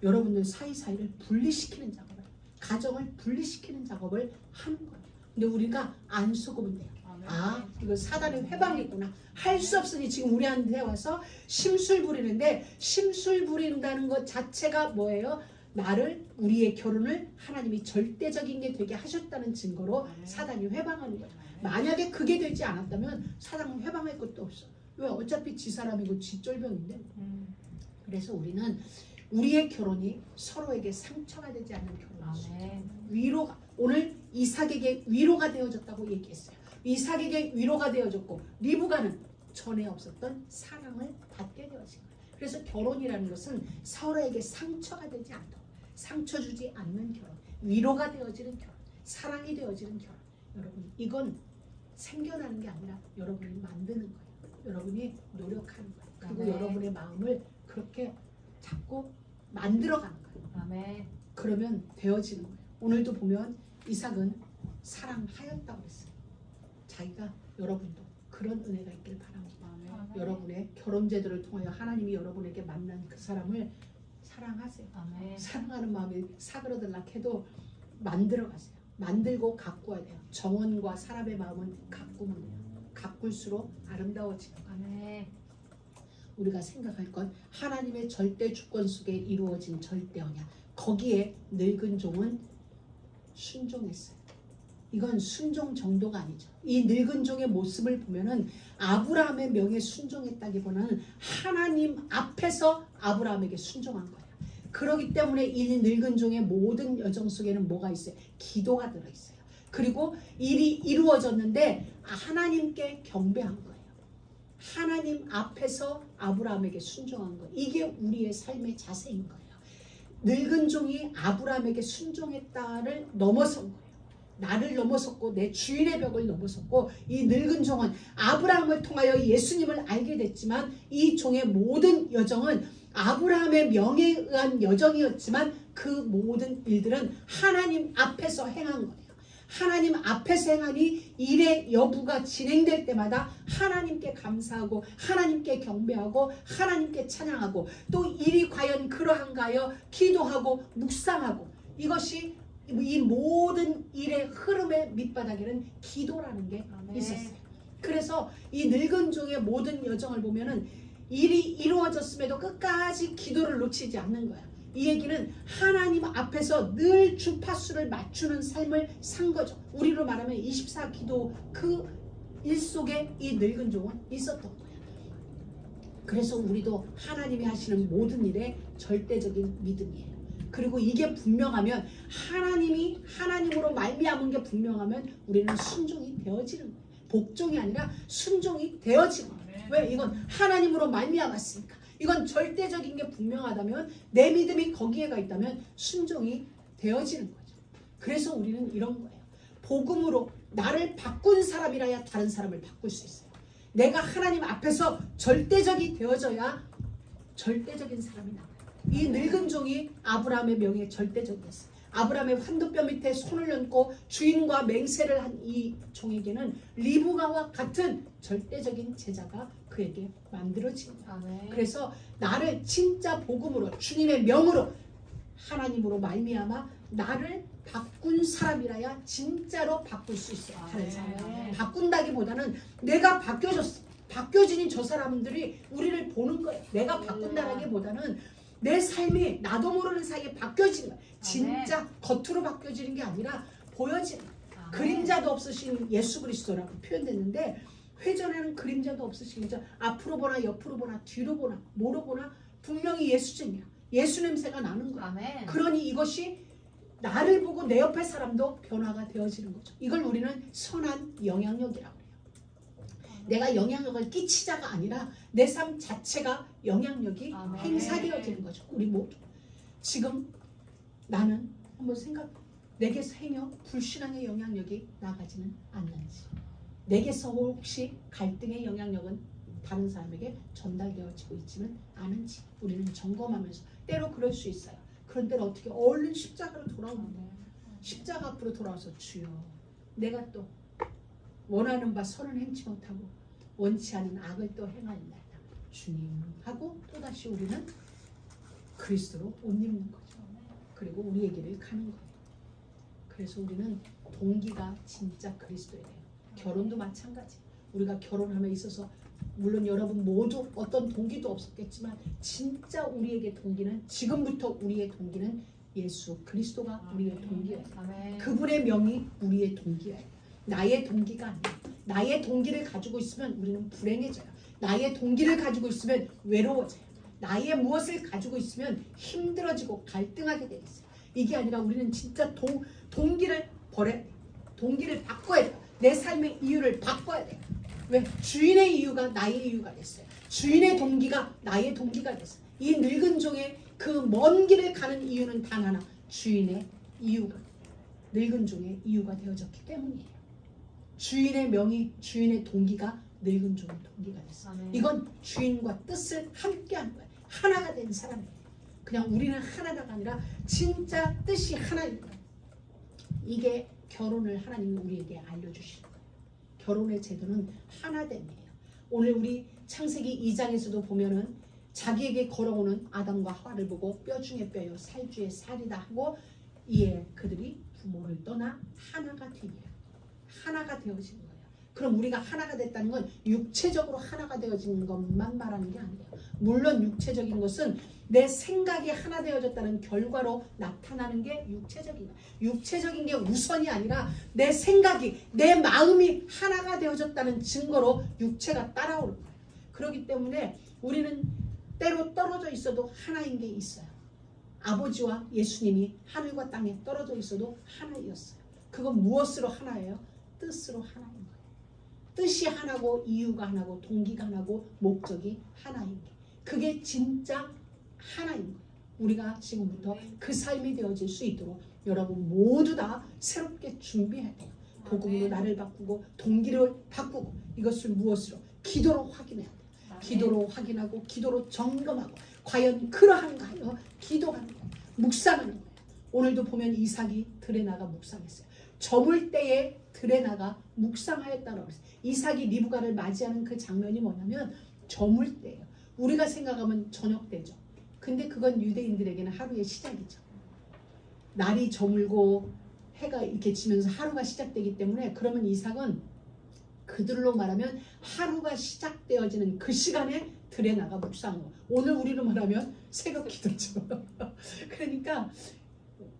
여러분들 사이사이를 분리시키는 작업을, 가정을 분리시키는 작업을 하는 거예요. 근데 우리가 안 속으면 돼요. 아, 이거 사단의 회방이구나. 할 수 없으니 지금 우리한테 와서 심술 부리는데, 심술 부린다는 것 자체가 뭐예요? 나를, 우리의 결혼을 하나님이 절대적인 게 되게 하셨다는 증거로 사단이 회방하는 거예요. 만약에 그게 되지 않았다면 사단은 회방할 것도 없어. 왜? 어차피 지 사람이고 지 쫄병인데. 그래서 우리는 우리의 결혼이 서로에게 상처가 되지 않는 결혼이죠. 위로가, 오늘 이삭에게 위로가 되어졌다고 얘기했어요. 이삭에게 위로가 되어졌고 리브가는 전에 없었던 사랑을 받게 되어진 거예요. 그래서 결혼이라는 것은 서로에게 상처가 되지 않도록, 상처 주지 않는 결혼, 위로가 되어지는 결혼, 사랑이 되어지는 결혼. 여러분, 이건 생겨나는 게 아니라 여러분이 만드는 거예요. 여러분이 노력하는 거예요. 그리고 여러분의 마음을 그렇게 자꾸 만들어가는 거예요. 아멘. 그러면 되어지는 거예요. 오늘도 보면 이삭은 사랑하였다고 그랬어요. 자기가, 여러분도 그런 은혜가 있길 바랍니다. 아멘. 여러분의 결혼 제도를 통하여 하나님이 여러분에게 만난 그 사람을 사랑하세요. 아멘. 사랑하는 마음이 사그러들라 해도 만들어가세요. 만들고 가꾸어야 돼요. 정원과 사람의 마음은 가꾸면 돼요. 가꿀수록 아름다워지는 거예요. 아멘. 우리가 생각할 건 하나님의 절대 주권 속에 이루어진 절대 언약. 거기에 늙은 종은 순종했어요. 이건 순종 정도가 아니죠. 이 늙은 종의 모습을 보면은 아브라함의 명에 순종했다기보다는 하나님 앞에서 아브라함에게 순종한 거예요. 그렇기 때문에 이 늙은 종의 모든 여정 속에는 뭐가 있어요? 기도가 들어있어요. 그리고 일이 이루어졌는데 하나님께 경배한 거예요. 하나님 앞에서 아브라함에게 순종한 거예요. 이게 우리의 삶의 자세인 거예요. 늙은 종이 아브라함에게 순종했다를 넘어선 거예요. 나를 넘어섰고 내 주인의 벽을 넘어섰고, 이 늙은 종은 아브라함을 통하여 예수님을 알게 됐지만 이 종의 모든 여정은 아브라함의 명에 의한 여정이었지만 그 모든 일들은 하나님 앞에서 행한 거예요. 하나님 앞에서 행하니 일의 여부가 진행될 때마다 하나님께 감사하고 흐나님께 경배하고 하나님께 찬양하고, 또 일이 과연 그러한가 하여 기도하고 묵상하고, 이것이 이 모든 일의 흐름의 밑바닥에는 기도라는 게 있었어요. 그래서 이 늙은 종의 모든 여정을 보면은 일이 이루어졌음에도 끝까지 기도를 놓치지 않는 거야. 이 얘기는 하나님 앞에서 늘 주파수를 맞추는 삶을 산 거죠. 우리로 말하면 24기도 그 일 속에 이 늙은 종은 있었던 거야. 그래서 우리도 하나님이 하시는 모든 일에 절대적인 믿음이에요. 그리고 이게 분명하면 하나님이 하나님으로 말미암은 게 분명하면 우리는 순종이 되어지는 거예요. 복종이 아니라 순종이 되어지는 거예요. 왜? 이건 하나님으로 말미암았으니까. 이건 절대적인 게 분명하다면 내 믿음이 거기에 가 있다면 순종이 되어지는 거죠. 그래서 우리는 이런 거예요. 복음으로 나를 바꾼 사람이라야 다른 사람을 바꿀 수 있어요. 내가 하나님 앞에서 절대적이 되어져야 절대적인 사람이 나와요. 이 늙은 종이 아브라함의 명예 절대적이었어요. 아브라함의 환도뼈 밑에 손을 얹고 주인과 맹세를 한 이 종에게는 리브가와 같은 절대적인 제자가 그에게 만들어진 거예요. 그래서 나를 진짜 복음으로 주님의 명으로 하나님으로 말미암아 나를 바꾼 사람이라야 진짜로 바꿀 수 있어요. 다른 사람 바꾼다기보다는 내가 바뀌어졌어. 바뀌어지니 저 사람들이 우리를 보는 거예요. 내가 바꾼다기보다는 내 삶이 나도 모르는 사이에 바뀌어지는 거예요. 진짜 겉으로 바뀌어지는 게 아니라 보여지는 거예요. 그림자도 없으신 예수 그리스도라고 표현됐는데 회전에는 그림자도 없으신 자 앞으로 보나 옆으로 보나 뒤로 보나 뭐로 보나 분명히 예수쟁이야. 예수 냄새가 나는 거야. 그러니 이것이 나를 보고 내 옆에 사람도 변화가 되어지는 거죠. 이걸 우리는 선한 영향력이라고 해요. 내가 영향력을 끼치자가 아니라 내 삶 자체가 영향력이 행사되어지는 거죠. 우리 모두. 지금 나는 한번 생각해. 내게서 행여 불신앙의 영향력이 나가지는 않는지. 내게서 혹시 갈등의 영향력은 다른 사람에게 전달되어지고 있지는 않은지 우리는 점검하면서 때로 그럴 수 있어요. 그런 때는 어떻게 얼른 십자가로 돌아오는 거예요. 십자가 앞으로 돌아와서 주여 내가 또 원하는 바 선을 행치 못하고 원치 않은 악을 또 행하였나이다. 주님 하고 또다시 우리는 그리스도로 옷 입는 거죠. 그리고 우리의 길을 가는 거예요. 그래서 우리는 동기가 진짜 그리스도예요. 결혼도 마찬가지. 우리가 결혼함에 있어서 물론 여러분 모두 어떤 동기도 없었겠지만 진짜 우리에게 동기는 지금부터 우리의 동기는 예수 그리스도가 우리의 동기예요. 그분의 명이 우리의 동기예요. 나의 동기가 아니에요. 나의 동기를 가지고 있으면 우리는 불행해져요. 나의 동기를 가지고 있으면 외로워져요. 나의 무엇을 가지고 있으면 힘들어지고 갈등하게 돼 있어요. 이게 아니라 우리는 진짜 동기를 버려야 돼요. 동기를 바꿔야 돼요. 내 삶의 이유를 바꿔야 돼요. 왜? 주인의 이유가 나의 이유가 됐어요. 주인의 동기가 나의 동기가 됐어요. 이 늙은 종의 그 먼 길을 가는 이유는 단 하나. 주인의 이유가 늙은 종의 이유가 되어졌기 때문이에요. 주인의 명이 주인의 동기가 늙은 종의 동기가 됐어요. 이건 주인과 뜻을 함께하는 거예요. 하나가 된 사람이에요. 그냥 우리는 하나가 아니라 진짜 뜻이 하나인 거예요. 이게 결혼을 하나님이 우리에게 알려주시는 거예요. 결혼의 제도는 하나됨이에요. 오늘 우리 창세기 2장에서도 보면은 자기에게 걸어오는 아담과 하와를 보고 뼈 중에 뼈요 살 중에 살이다 하고 이에 그들이 부모를 떠나 하나가 되리라. 하나가 되어지는 거예요. 그럼 우리가 하나가 됐다는 건 육체적으로 하나가 되어지는 것만 말하는 게 아니에요. 물론 육체적인 것은 내 생각이 하나 되어졌다는 결과로 나타나는 게 육체적인 거예요. 육체적인 게 우선이 아니라 내 생각이 내 마음이 하나가 되어졌다는 증거로 육체가 따라오는 거예요. 그렇기 때문에 우리는 때로 떨어져 있어도 하나인 게 있어요. 아버지와 예수님이 하늘과 땅에 떨어져 있어도 하나였어요. 그건 무엇으로 하나예요? 뜻으로 하나인 거예요. 뜻이 하나고 이유가 하나고 동기가 하나고 목적이 하나인 게 그게 진짜 하나인 거예요. 우리가 지금부터 그 삶이 되어질 수 있도록 여러분 모두 다 새롭게 준비해야 돼요. 복음으로 나를 바꾸고 동기를 바꾸고 이것을 무엇으로? 기도로 확인해야 돼요. 기도로 확인하고 기도로 점검하고 과연 그러한가 하여 기도하는 거예요. 묵상하는 거예요. 오늘도 보면 이삭이 들에 나가 묵상했어요. 저물 때에 들에 나가 묵상하였다고 했어요. 이삭이 리브가를 맞이하는 그 장면이 뭐냐면 저물 때예요. 우리가 생각하면 저녁 때죠. 근데 그건 유대인들에게는 하루의 시작이죠. 날이 저물고 해가 이렇게 지면서 하루가 시작되기 때문에 그러면 이삭은 그들로 말하면 하루가 시작되어지는 그 시간에 들에 나가 묵상하는 거예요. 오늘 우리로 말하면 새벽 기도죠. 그러니까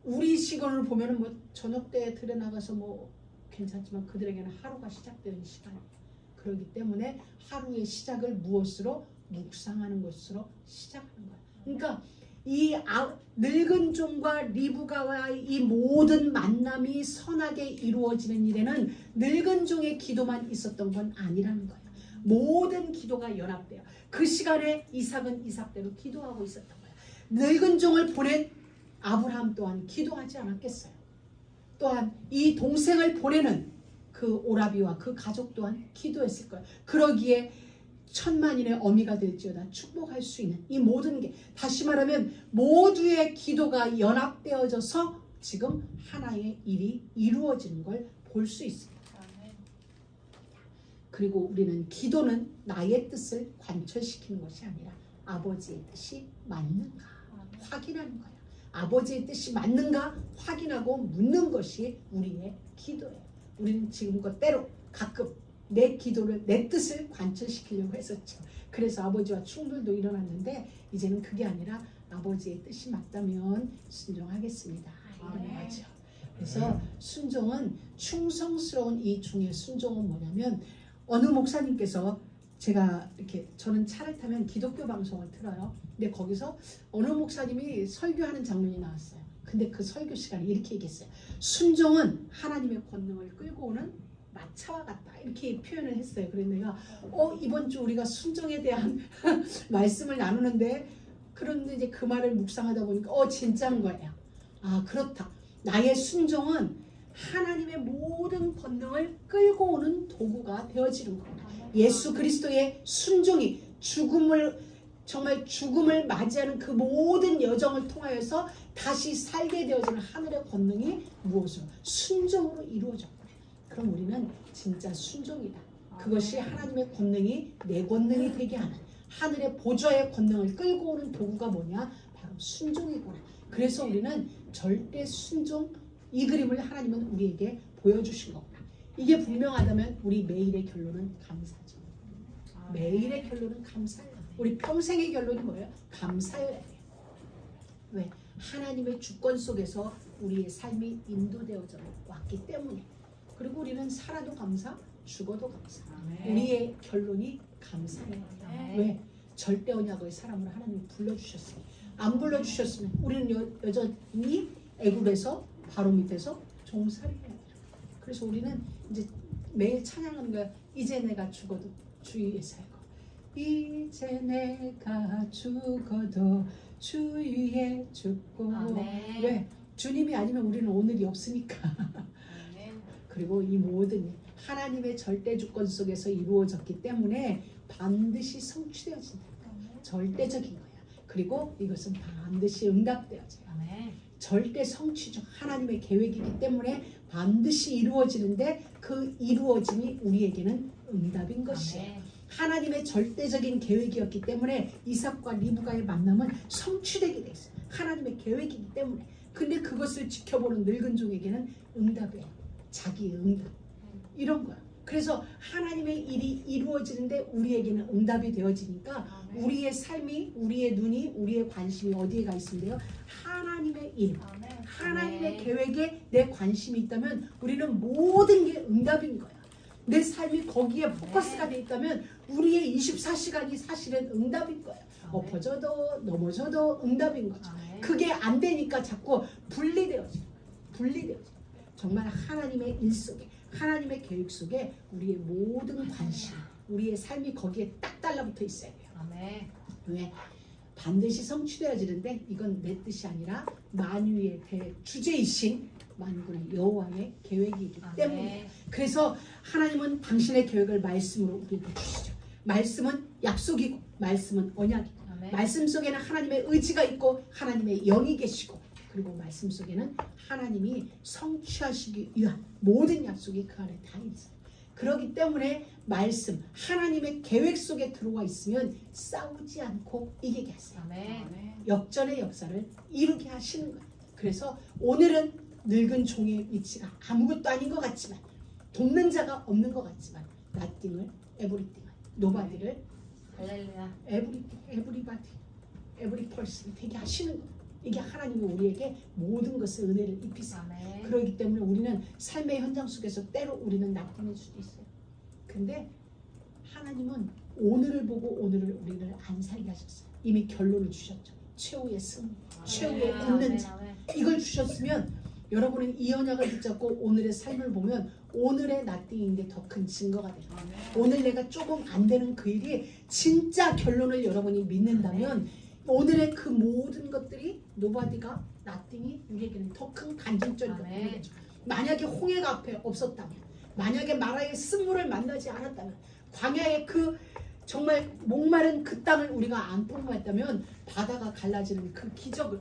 우리 시간을 보면은 뭐 저녁 때 들에 나가서 뭐 괜찮지만 그들에게는 하루가 시작되는 시간이에요. 그렇기 때문에 하루의 시작을 무엇으로? 묵상하는 것으로 시작하는 거야. 그러니까 이 늙은 종과 리브가와의 이 모든 만남이 선하게 이루어지는 일에는 늙은 종의 기도만 있었던 건 아니라는 거예요. 모든 기도가 연합돼요. 그 시간에 이삭은 이삭대로 기도하고 있었던 거예요. 늙은 종을 보낸 아브라함 또한 기도하지 않았겠어요. 또한 이 동생을 보내는 그 오라비와 그 가족 또한 기도했을 거예요. 그러기에 천만인의 어미가 될지어다 축복할 수 있는 이 모든 게, 다시 말하면 모두의 기도가 연합되어져서 지금 하나의 일이 이루어지는 걸 볼 수 있습니다. 그리고 우리는 기도는 나의 뜻을 관철시키는 것이 아니라 아버지의 뜻이 맞는가 확인하는 거예요. 아버지의 뜻이 맞는가 확인하고 묻는 것이 우리의 기도예요. 우리는 지금껏 때로 가끔 내 기도를, 내 뜻을 관철시키려고 했었죠. 그래서 아버지와 충돌도 일어났는데 이제는 그게 아니라 아버지의 뜻이 맞다면 순종하겠습니다. 이런 거죠. 그래서 순종은, 충성스러운 이 중의 순종은 뭐냐면, 어느 목사님께서, 제가 이렇게, 저는 차를 타면 기독교 방송을 틀어요. 근데 거기서 어느 목사님이 설교하는 장면이 나왔어요. 근데 그 설교 시간에 이렇게 얘기했어요. 순종은 하나님의 권능을 끌고 오는 마차와 같다, 이렇게 표현을 했어요. 그래서 내가 이번 주 우리가 순종에 대한 말씀을 나누는데, 그런데 이제 그 말을 묵상하다 보니까 진짜인 거예요. 아, 그렇다. 나의 순종은 하나님의 모든 권능을 끌고 오는 도구가 되어지는 겁니다. 예수 그리스도의 순종이 정말 죽음을 맞이하는 그 모든 여정을 통하여서 다시 살게 되어지는 하늘의 권능이 무엇으로? 순종으로 이루어졌고, 그럼 우리는 진짜 순종이다. 그것이 하나님의 권능이 내 권능이 되게 하는, 하늘의 보좌의 권능을 끌고 오는 도구가 뭐냐? 바로 순종이구나. 그래서 우리는 절대 순종, 이 그림을 하나님은 우리에게 보여주신 겁니다. 이게 분명하다면 우리 매일의 결론은 감사죠. 매일의 결론은 감사예요. 우리 평생의 결론이 뭐예요? 감사여야 돼요. 왜? 하나님의 주권 속에서 우리의 삶이 인도되어져 왔기 때문에. 그리고 우리는 살아도 감사, 죽어도 감사. 우리의 결론이 감사예요. 왜? 절대 언약의 사람으로 하나님이 불러주셨어요. 안 불러주셨으면 우리는 여전히 애굽에서 바로 밑에서 종살이 해야 돼요. 그래서 우리는 이제 매일 찬양하는 거야. 이제 내가 죽어도 주 위에 살고, 이제 내가 죽어도 주 위에 죽고. 왜? 주님이 아니면 우리는 오늘이 없으니까. 그리고 이 모든 하나님의 절대 주권 속에서 이루어졌기 때문에 반드시 성취되어진다. 절대적인 거야. 그리고 이것은 반드시 응답되어져요. 절대 성취죠. 하나님의 계획이기 때문에 반드시 이루어지는데, 그 이루어짐이 우리에게는 응답인 것이에요. 하나님의 절대적인 계획이었기 때문에 이삭과 리브가의 만남은 성취되게 돼 있어요. 하나님의 계획이기 때문에. 근데 그것을 지켜보는 늙은 종에게는 응답이에요. 자기의 응답. 이런 거야. 그래서 하나님의 일이 이루어지는데 우리에게는 응답이 되어지니까 우리의 삶이, 우리의 눈이, 우리의 관심이 어디에 가 있으면 돼요? 하나님의 일, 하나님의 계획에 내 관심이 있다면 우리는 모든 게 응답인 거야. 내 삶이 거기에 포커스가 돼 있다면 우리의 24시간이 사실은 응답인 거야. 엎어져도 넘어져도 응답인 거죠. 그게 안 되니까 자꾸 분리되어져. 정말 하나님의 일 속에, 하나님의 계획 속에 우리의 모든 관심, 우리의 삶이 거기에 딱 달라붙어 있어야 돼요. 왜? 반드시 성취되어지는데 이건 내 뜻이 아니라 만유의 대주제이신 만군의 여호와의 계획이기 때문에. 그래서 하나님은 당신의 계획을 말씀으로 우리에게 주시죠. 말씀은 약속이고 말씀은 언약이고, 말씀 속에는 하나님의 의지가 있고 하나님의 영이 계시고, 그리고 말씀 속에는 하나님이 성취하시기 위한 모든 약속이 그 안에 다 있어요. 그렇기 때문에 말씀, 하나님의 계획 속에 들어와 있으면 싸우지 않고 이기게 하세요. 역전의 역사를 이루게 하시는 거예요. 그래서 오늘은 늙은 종의 위치가 아무것도 아닌 것 같지만, 돕는 자가 없는 것 같지만, nothing을, everything을, nobody를 everything, everybody, every person 되게 하시는 거예요. 이게 하나님이 우리에게 모든 것을 은혜를 입히세요. 그렇기 때문에 우리는 삶의 현장 속에서 때로 우리는 나쁜 일 수도 있어요. 근데 하나님은 오늘을 보고 오늘을 우리를 안 살게 하셨어요. 이미 결론을 주셨죠. 최후의 승리, 최후의 웃는 자. 이걸 주셨으면 여러분은 이 언약을 붙잡고 오늘의 삶을 보면 오늘의 나띵인데 더 큰 증거가 돼요. 오늘 내가 조금 안 되는 그 일이 진짜 결론을 여러분이 믿는다면 오늘의 그 모든 것들이 노바디가 나띵이 우리에게는 더 큰 간증점이 되는 거죠. 만약에 홍해가 앞에 없었다면, 만약에 마라의 쓴물을 만나지 않았다면, 광야의 그 정말 목마른 그 땅을 우리가 안 폭로했다면 바다가 갈라지는 그 기적을,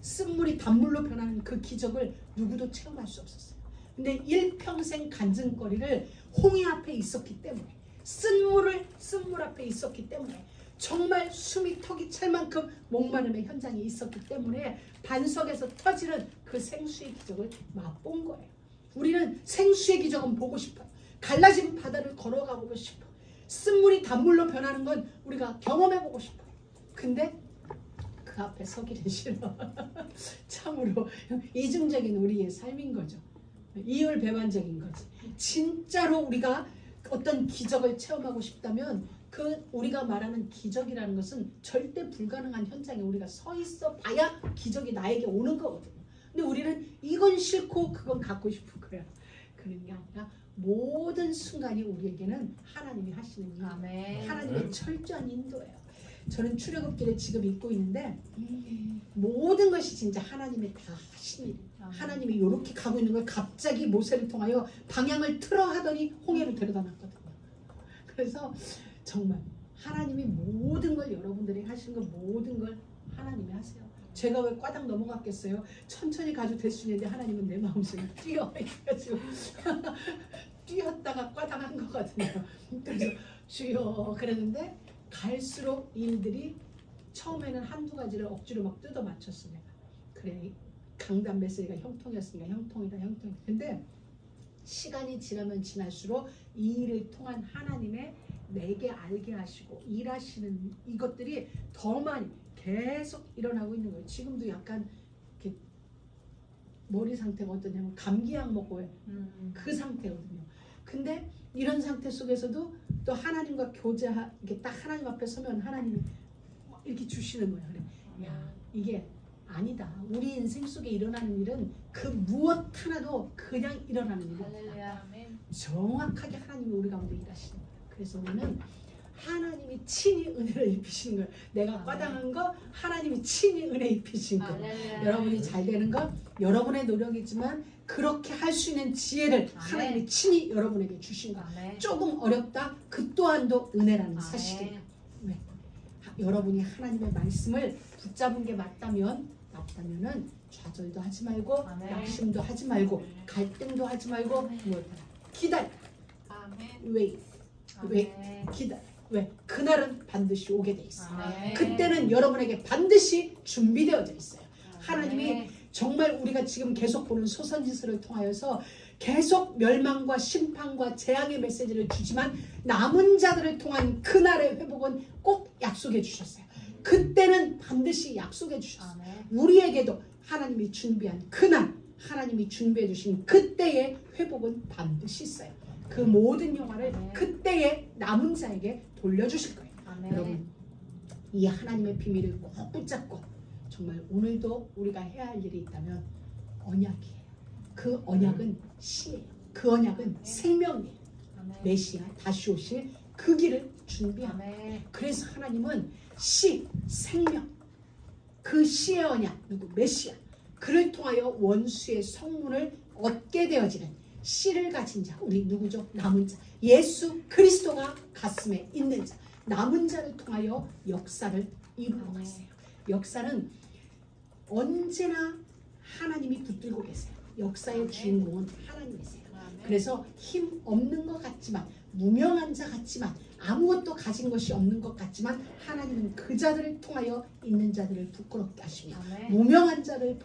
쓴물이 단물로 변하는 그 기적을 누구도 체험할 수 없었어요. 근데 일평생 간증거리를 홍해 앞에 있었기 때문에, 쓴물 앞에 있었기 때문에, 정말 숨이 턱이 찰 만큼 목마름의 현장에 있었기 때문에 반석에서 터지는 그 생수의 기적을 맛본 거예요. 우리는 생수의 기적은 보고 싶어요. 갈라진 바다를 걸어가보고 싶어요. 쓴물이 단물로 변하는 건 우리가 경험해보고 싶어요. 근데 그 앞에 서기는 싫어. 참으로 이중적인 우리의 삶인 거죠. 이율배반적인 거지. 진짜로 우리가 어떤 기적을 체험하고 싶다면 그 우리가 말하는 기적이라는 것은 절대 불가능한 현장에 우리가 서 있어 봐야 기적이 나에게 오는 거거든요. 근데 우리는 이건 싫고 그건 갖고 싶은 거야. 그런 게 아니라 모든 순간이 우리에게는 하나님이 하시는 일, 하나님의 철저한 인도예요. 저는 출애굽기를 지금 읽고 있는데 모든 것이 진짜 하나님의 다 하신 일. 하나님이 이렇게 가고 있는 걸 갑자기 모세를 통하여 방향을 틀어 하더니 홍해로 데려다 놨거든요. 그래서 정말 하나님이 모든 걸 여러분들이 하시는 걸 모든 걸 하나님이 하세요. 제가 왜 꽈당 넘어갔겠어요? 천천히 가도 될 수 있는데 하나님은 내 마음속에 뛰어 해가지고 뛰었다가 꽈당한 거거든요. 그래서 주여 그랬는데 갈수록 일들이 처음에는 한두 가지를 억지로 막 뜯어 맞췄어 내가. 그래 강단 메시지가 형통이었으니까 형통이다. 근데 시간이 지나면 지날수록 이 일을 통한 하나님의 내게 알게 하시고 일하시는 이것들이 더 많이 계속 일어나고 있는 거예요. 지금도 약간 이렇게 머리 상태가 어떠냐면 감기약 먹고 그 상태거든요. 근데 이런 상태 속에서도 또 하나님과 이렇게 딱 하나님 앞에 서면 하나님이 이렇게 주시는 거예요. 그래, 야 이게 아니다. 우리 인생 속에 일어나는 일은 그 무엇 하나도 그냥 일어나는 일이 아니다. 정확하게 하나님이 우리 가운데 일하시는 거예요. 그래서 우리는 하나님이 친히 은혜를 입히시는 거예요. 내가 과당한 거 하나님이 친히 은혜 입히신 거예요. 여러분이 잘 되는 건 여러분의 노력이지만 그렇게 할 수 있는 지혜를 하나님이 친히 여러분에게 주신 거예요. 조금 어렵다. 그 또한도 은혜라는 사실이에요. 왜? 여러분이 하나님의 말씀을 붙잡은 게 맞다면은 좌절도 하지 말고 낙심도 하지 말고 갈등도 하지 말고 무엇 기다려. 왜 기다려. 왜? 그날은 반드시 오게 돼 있어요. 그때는 여러분에게 반드시 준비되어져 있어요. 하나님이 정말 우리가 지금 계속 보는 소선지서를 통하여서 계속 멸망과 심판과 재앙의 메시지를 주지만 남은 자들을 통한 그날의 회복은 꼭 약속해 주셨어요. 그때는 반드시 약속해 주셨어요. 우리에게도 하나님이 준비한 그날, 하나님이 준비해 주신 그때의 회복은 반드시 있어요. 그 모든 영화를 그때의 남은 자에게 돌려주실 거예요. 여러분 이 하나님의 비밀을 꼭 붙잡고 정말 오늘도 우리가 해야 할 일이 있다면 언약이에요. 그 언약은 시예요. 그 언약은 생명이에요. 메시아 다시 오실 그 길을 준비합니다. 그래서 하나님은 시, 생명, 그 시의 언약 누구? 메시아 그를 통하여 원수의 성문을 얻게 되어지는 씨를 가진 자, 우리 누구죠? 남은 자, 예수 그리스도가 가슴에 있는 자, 남은 자를 통하여 역사를 이루어 가세요. 역사는 언제나 하나님이 붙들고 계세요. 역사의 주인공은 하나님이세요. 그래서 힘 없는 것 같지만, 무명한 자 같지만, 아무것도 가진 것이 없는 것 같지만 하나님은 그 자들을 통하여 있는 자들을 부끄럽게 하시며 무명한 자를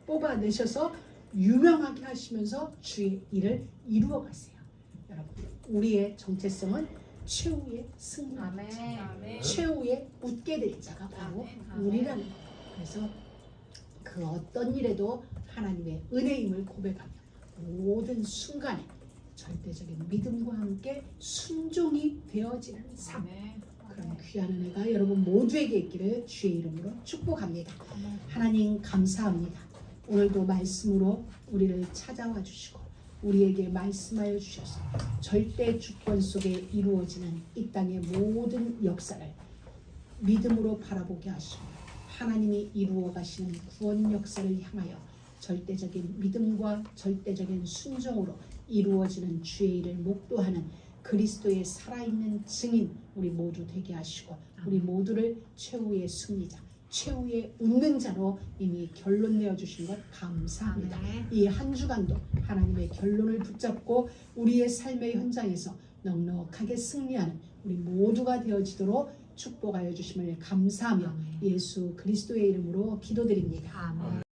뽑아내셔서 유명하게 하시면서 주의 일을 이루어 가세요. 여러분, 우리의 정체성은 최후의 승리자, 최후의 웃게 될 자가 바로 우리라는 거예요. 그래서 그 어떤 일에도 하나님의 은혜임을 고백하며 모든 순간에 절대적인 믿음과 함께 순종이 되어지는 삶. 아멘. 그런 귀한 은혜가 여러분 모두에게 있기를 주의 이름으로 축복합니다. 하나님 감사합니다. 오늘도 말씀으로 우리를 찾아와 주시고 우리에게 말씀하여 주셔서 절대 주권 속에 이루어지는 이 땅의 모든 역사를 믿음으로 바라보게 하시고 하나님이 이루어 가시는 구원 역사를 향하여 절대적인 믿음과 절대적인 순종으로 이루어지는 주의 일을 목도하는 그리스도의 살아있는 증인 우리 모두 되게 하시고 우리 모두를 최후의 승리자 최후의 웃는 자로 이미 결론 내어주신 것 감사합니다. 이 한 주간도 하나님의 결론을 붙잡고 우리의 삶의 현장에서 넉넉하게 승리하는 우리 모두가 되어지도록 축복하여 주심을 감사하며 예수 그리스도의 이름으로 기도드립니다. 아멘.